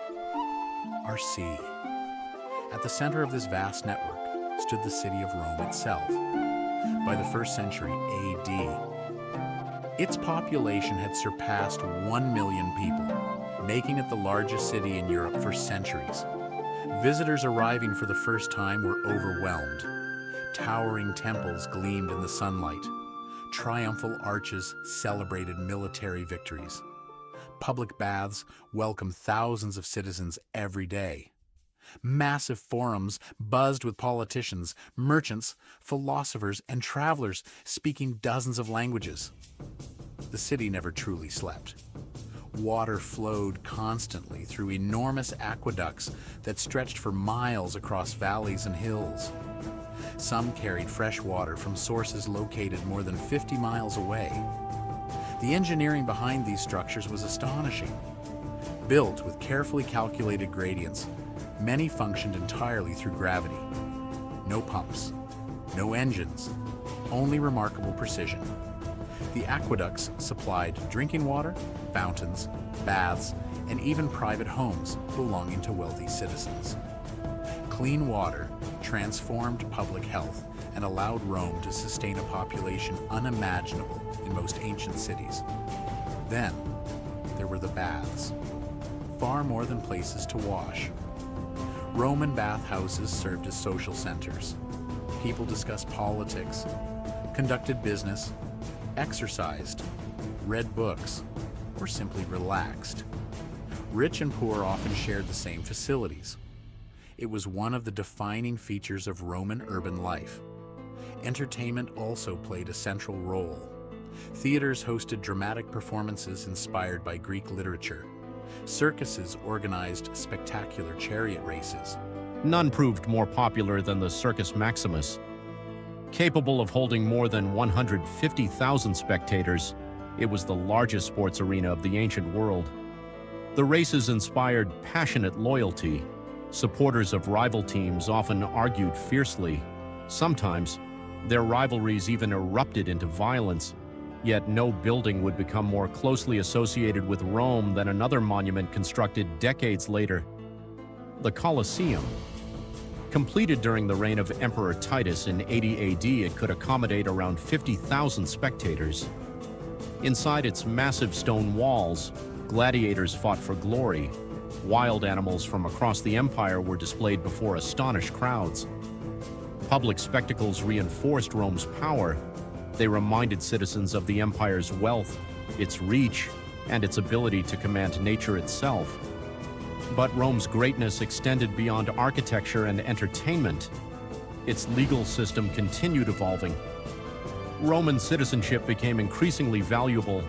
Speaker 1: our sea. At the center of this vast network stood the city of Rome itself. By the 1st century AD, its population had surpassed 1 million people, making it the largest city in Europe for centuries. Visitors arriving for the first time were overwhelmed. Towering temples gleamed in the sunlight. Triumphal arches celebrated military victories. Public baths welcomed thousands of citizens every day. Massive forums buzzed with politicians, merchants, philosophers, and travelers speaking dozens of languages. The city never truly slept. Water flowed constantly through enormous aqueducts that stretched for miles across valleys and hills. Some carried fresh water from sources located more than 50 miles away. The engineering behind these structures was astonishing. Built with carefully calculated gradients, many functioned entirely through gravity. No pumps, no engines, only remarkable precision. The aqueducts supplied drinking water, fountains, baths, and even private homes belonging to wealthy citizens. Clean water transformed public health and allowed Rome to sustain a population unimaginable in most ancient cities. Then, there were the baths, far more than places to wash. Roman bathhouses served as social centers. People discussed politics, conducted business, exercised, read books, or simply relaxed. Rich and poor often shared the same facilities. It was one of the defining features of Roman urban life. Entertainment also played a central role. Theaters hosted dramatic performances inspired by Greek literature. Circuses organized spectacular chariot races.
Speaker 2: None proved more popular than the Circus Maximus. Capable of holding more than 150,000 spectators, it was the largest sports arena of the ancient world. The races inspired passionate loyalty. Supporters of rival teams often argued fiercely. Sometimes, their rivalries even erupted into violence. Yet no building would become more closely associated with Rome than another monument constructed decades later, the Colosseum. Completed during the reign of Emperor Titus in 80 AD, it could accommodate around 50,000 spectators. Inside its massive stone walls, gladiators fought for glory. Wild animals from across the empire were displayed before astonished crowds. Public spectacles reinforced Rome's power. They reminded citizens of the empire's wealth, its reach, and its ability to command nature itself. But Rome's greatness extended beyond architecture and entertainment. Its legal system continued evolving. Roman citizenship became increasingly valuable.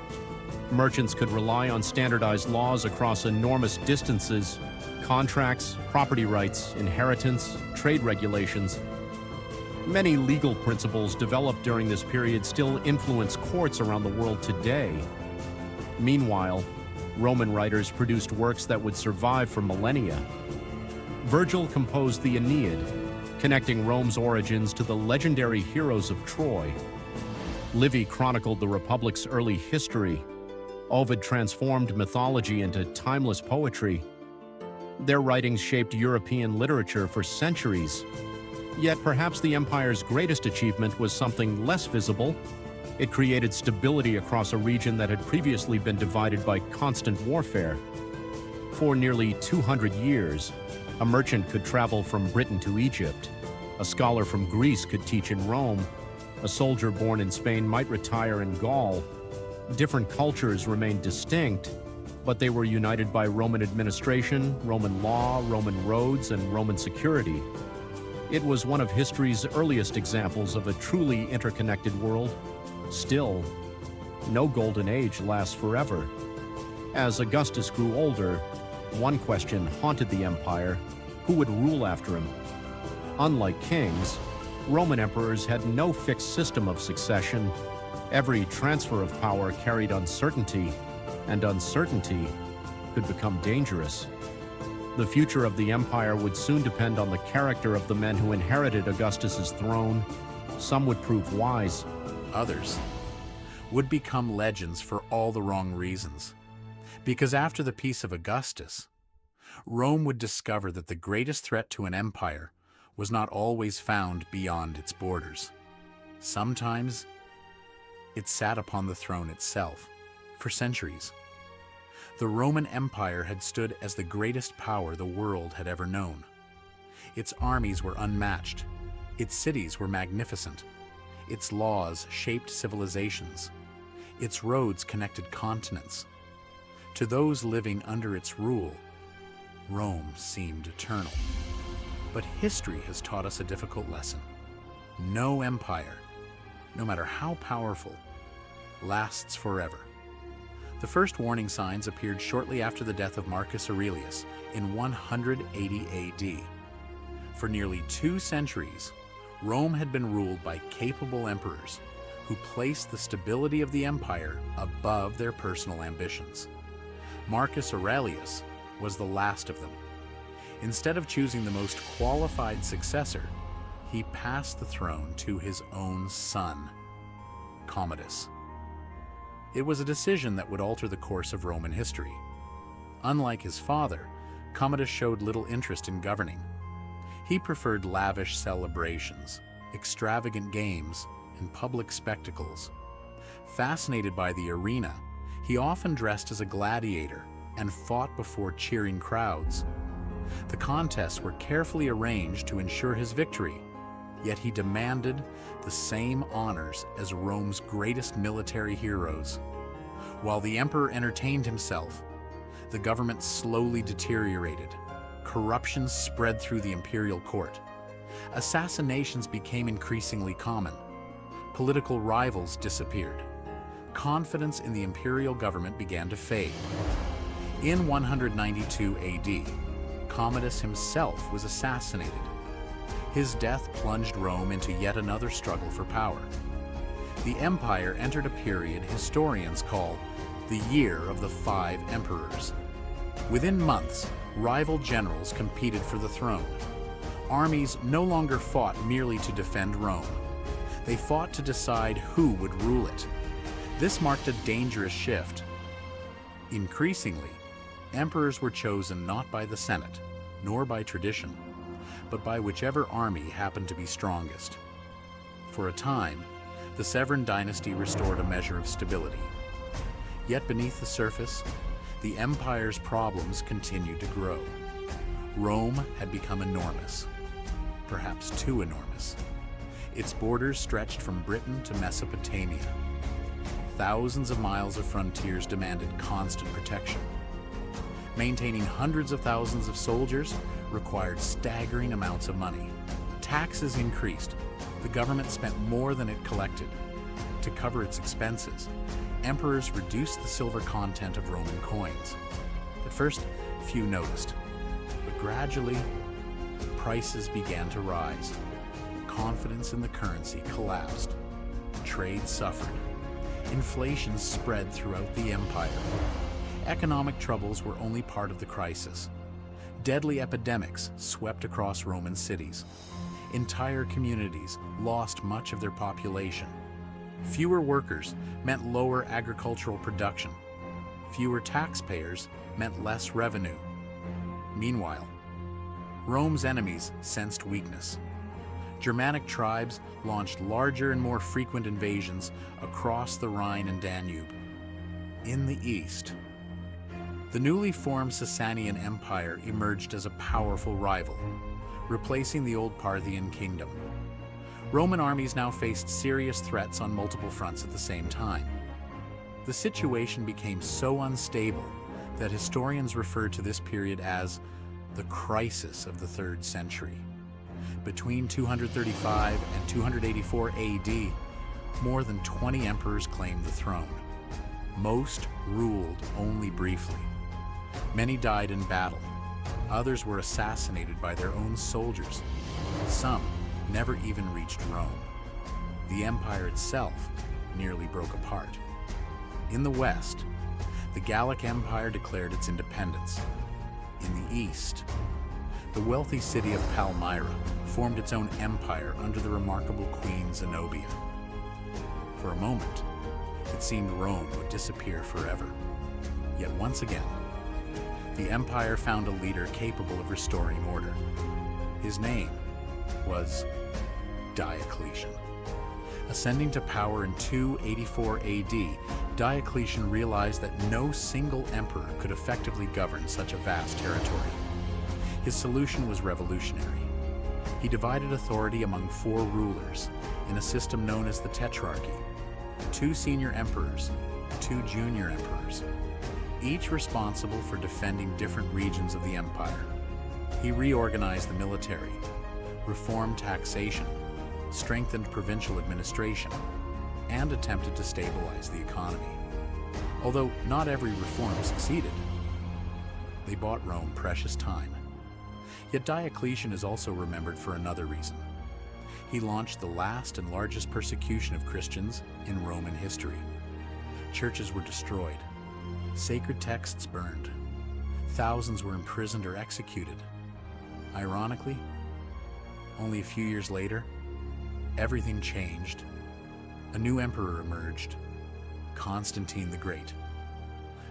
Speaker 2: Merchants could rely on standardized laws across enormous distances, contracts, property rights, inheritance, trade regulations. Many legal principles developed during this period still influence courts around the world today. Meanwhile, Roman writers produced works that would survive for millennia. Virgil composed the Aeneid, connecting Rome's origins to the legendary heroes of Troy. Livy chronicled the Republic's early history. Ovid transformed mythology into timeless poetry. Their writings shaped European literature for centuries. Yet perhaps the empire's greatest achievement was something less visible. It created stability across a region that had previously been divided by constant warfare. For nearly 200 years, a merchant could travel from Britain to Egypt. A scholar from Greece could teach in Rome. A soldier born in Spain might retire in Gaul. Different cultures remained distinct, but they were united by Roman administration, Roman law, Roman roads, and Roman security. It was one of history's earliest examples of a truly interconnected world. Still, no golden age lasts forever. As Augustus grew older, one question haunted the empire: who would rule after him? Unlike kings, Roman emperors had no fixed system of succession. Every transfer of power carried uncertainty, and uncertainty could become dangerous. The future of the empire would soon depend on the character of the men who inherited Augustus's throne. Some would prove wise.
Speaker 1: Others would become legends for all the wrong reasons. Because after the Peace of Augustus, Rome would discover that the greatest threat to an empire was not always found beyond its borders. Sometimes it sat upon the throne itself for centuries. The Roman Empire had stood as the greatest power the world had ever known. Its armies were unmatched. Its cities were magnificent. Its laws shaped civilizations. Its roads connected continents. To those living under its rule, Rome seemed eternal. But history has taught us a difficult lesson. No empire, no matter how powerful, lasts forever. The first warning signs appeared shortly after the death of Marcus Aurelius in 180 AD. For nearly 2 centuries, Rome had been ruled by capable emperors who placed the stability of the empire above their personal ambitions. Marcus Aurelius was the last of them. Instead of choosing the most qualified successor, he passed the throne to his own son, Commodus. It was a decision that would alter the course of Roman history. Unlike his father, Commodus showed little interest in governing. He preferred lavish celebrations, extravagant games, and public spectacles. Fascinated by the arena, he often dressed as a gladiator and fought before cheering crowds. The contests were carefully arranged to ensure his victory, yet he demanded the same honors as Rome's greatest military heroes. While the emperor entertained himself, the government slowly deteriorated. Corruption spread through the imperial court. Assassinations became increasingly common. Political rivals disappeared. Confidence in the imperial government began to fade. In 192 AD, Commodus himself was assassinated. His death plunged Rome into yet another struggle for power. The empire entered a period historians call the Year of the Five Emperors. Within months, rival generals competed for the throne. Armies no longer fought merely to defend Rome. They fought to decide who would rule it. This marked a dangerous shift. Increasingly, emperors were chosen not by the Senate, nor by tradition, but by whichever army happened to be strongest. For a time, the Severan dynasty restored a measure of stability. Yet beneath the surface, the empire's problems continued to grow. Rome had become enormous, perhaps too enormous. Its borders stretched from Britain to Mesopotamia. Thousands of miles of frontiers demanded constant protection. Maintaining hundreds of thousands of soldiers required staggering amounts of money. Taxes increased. The government spent more than it collected. To cover its expenses, emperors reduced the silver content of Roman coins. At first, few noticed, but gradually, prices began to rise. Confidence in the currency collapsed. Trade suffered. Inflation spread throughout the empire. Economic troubles were only part of the crisis. Deadly epidemics swept across Roman cities. Entire communities lost much of their population. Fewer workers meant lower agricultural production. Fewer taxpayers meant less revenue. Meanwhile, Rome's enemies sensed weakness. Germanic tribes launched larger and more frequent invasions across the Rhine and Danube. In the east, the newly formed Sasanian Empire emerged as a powerful rival, replacing the old Parthian kingdom. Roman armies now faced serious threats on multiple fronts at the same time. The situation became so unstable that historians refer to this period as the crisis of the 3rd century. Between 235 and 284 AD, more than 20 emperors claimed the throne. Most ruled only briefly. Many died in battle. Others were assassinated by their own soldiers. Some never even reached Rome. The empire itself nearly broke apart. In the west, the Gallic Empire declared its independence. In the east, the wealthy city of Palmyra formed its own empire under the remarkable Queen Zenobia. For a moment, it seemed Rome would disappear forever. Yet once again, the empire found a leader capable of restoring order. His name was Diocletian. Ascending to power in 284 AD, Diocletian realized that no single emperor could effectively govern such a vast territory. His solution was revolutionary. He divided authority among 4 rulers in a system known as the Tetrarchy: 2 senior emperors, 2 junior emperors, each responsible for defending different regions of the empire. He reorganized the military, reformed taxation, strengthened provincial administration, and attempted to stabilize the economy. Although not every reform succeeded, they bought Rome precious time. Yet Diocletian is also remembered for another reason. He launched the last and largest persecution of Christians in Roman history. Churches were destroyed, sacred texts burned, thousands were imprisoned or executed. Ironically, only a few years later, everything changed. A new emperor emerged, Constantine the Great.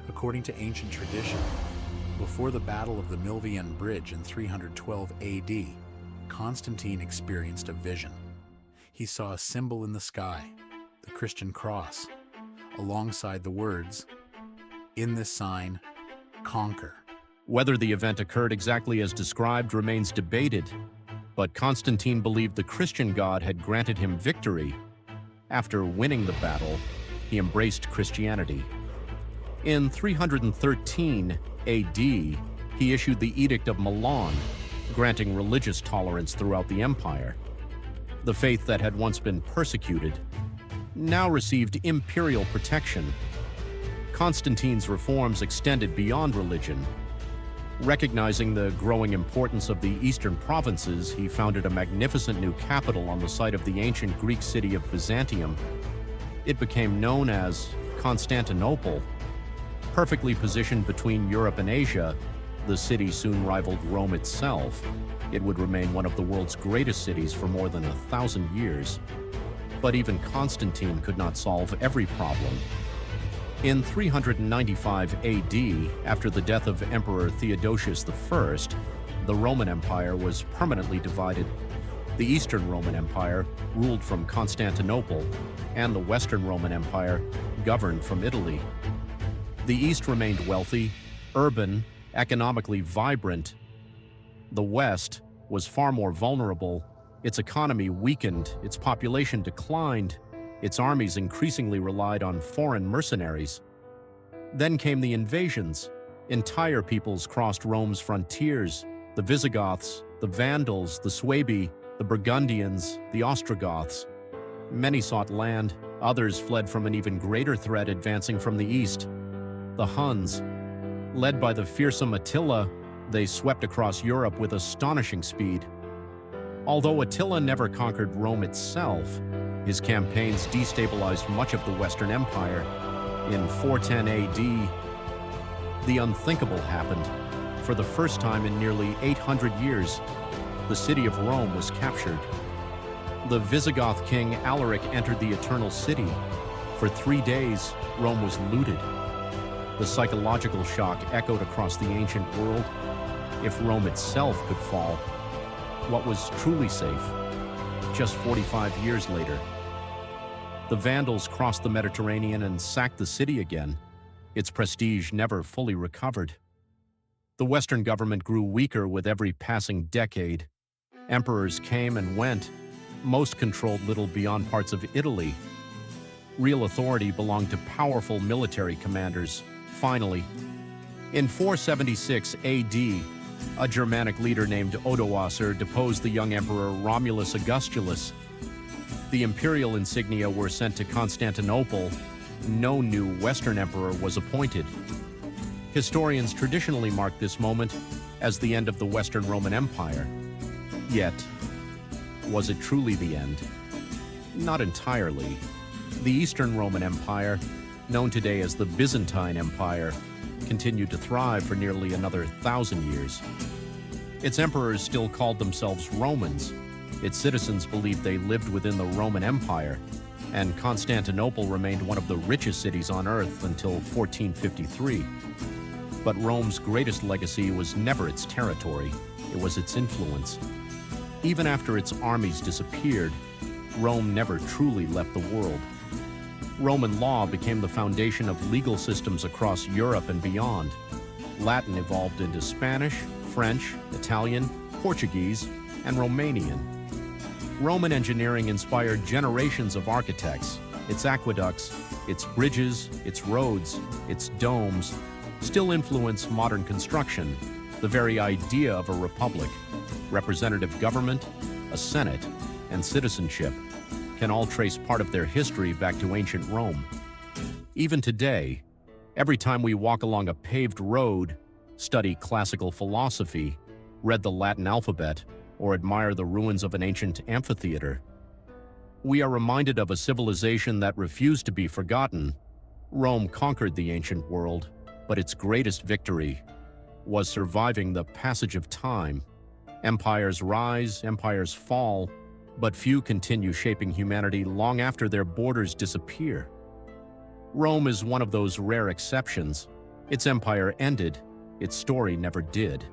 Speaker 1: According to ancient tradition, before the Battle of the Milvian Bridge in 312 AD, Constantine experienced a vision. He saw a symbol in the sky, the Christian cross, alongside the words, "In this sign, conquer."
Speaker 2: Whether the event occurred exactly as described remains debated, but Constantine believed the Christian God had granted him victory. After winning the battle, he embraced Christianity. In 313 AD, he issued the Edict of Milan, granting religious tolerance throughout the empire. The faith that had once been persecuted now received imperial protection. Constantine's reforms extended beyond religion. Recognizing the growing importance of the eastern provinces, he founded a magnificent new capital on the site of the ancient Greek city of Byzantium. It became known as Constantinople. Perfectly positioned between Europe and Asia, the city soon rivaled Rome itself. It would remain one of the world's greatest cities for more than 1,000 years. But even Constantine could not solve every problem. In 395 AD, after the death of Emperor Theodosius I, the Roman Empire was permanently divided. The Eastern Roman Empire ruled from Constantinople, and the Western Roman Empire governed from Italy. The East remained wealthy, urban, economically vibrant. The West was far more vulnerable Its economy weakened, its population declined, its armies increasingly relied on foreign mercenaries. Then came the invasions. Entire peoples crossed Rome's frontiers: the Visigoths, the Vandals, the Suebi, the Burgundians, the Ostrogoths. Many sought land, others fled from an even greater threat advancing from the east: the Huns. Led by the fearsome Attila, they swept across Europe with astonishing speed. Although Attila never conquered Rome itself, his campaigns destabilized much of the Western Empire. In 410 AD, the unthinkable happened. For the first time in nearly 800 years, the city of Rome was captured. The Visigoth king Alaric entered the Eternal City. For 3 days, Rome was looted. The psychological shock echoed across the ancient world. If Rome itself could fall, what was truly safe? Just 45 years later, the Vandals crossed the Mediterranean and sacked the city again. Its prestige never fully recovered. The Western government grew weaker with every passing decade. Emperors came and went. Most controlled little beyond parts of Italy. Real authority belonged to powerful military commanders. Finally, in 476 AD, a Germanic leader named Odoacer deposed the young emperor Romulus Augustulus. The imperial insignia were sent to Constantinople. No new Western emperor was appointed. Historians traditionally mark this moment as the end of the Western Roman Empire. Yet, was it truly the end? Not entirely. The Eastern Roman Empire, known today as the Byzantine Empire, continued to thrive for nearly another 1,000 years. Its emperors still called themselves Romans. Its citizens believed they lived within the Roman Empire, and Constantinople remained one of the richest cities on earth until 1453. But Rome's greatest legacy was never its territory, it was its influence. Even after its armies disappeared, Rome never truly left the world. Roman law became the foundation of legal systems across Europe and beyond. Latin evolved into Spanish, French, Italian, Portuguese, and Romanian. Roman engineering inspired generations of architects. Its aqueducts, its bridges, its roads, its domes still influence modern construction, the very idea of a republic. Representative government, a senate, and citizenship can all trace part of their history back to ancient Rome. Even today, every time we walk along a paved road, study classical philosophy, read the Latin alphabet, or admire the ruins of an ancient amphitheater, we are reminded of a civilization that refused to be forgotten. Rome conquered the ancient world, but its greatest victory was surviving the passage of time. Empires rise, empires fall, but few continue shaping humanity long after their borders disappear. Rome is one of those rare exceptions. Its empire ended, its story never did.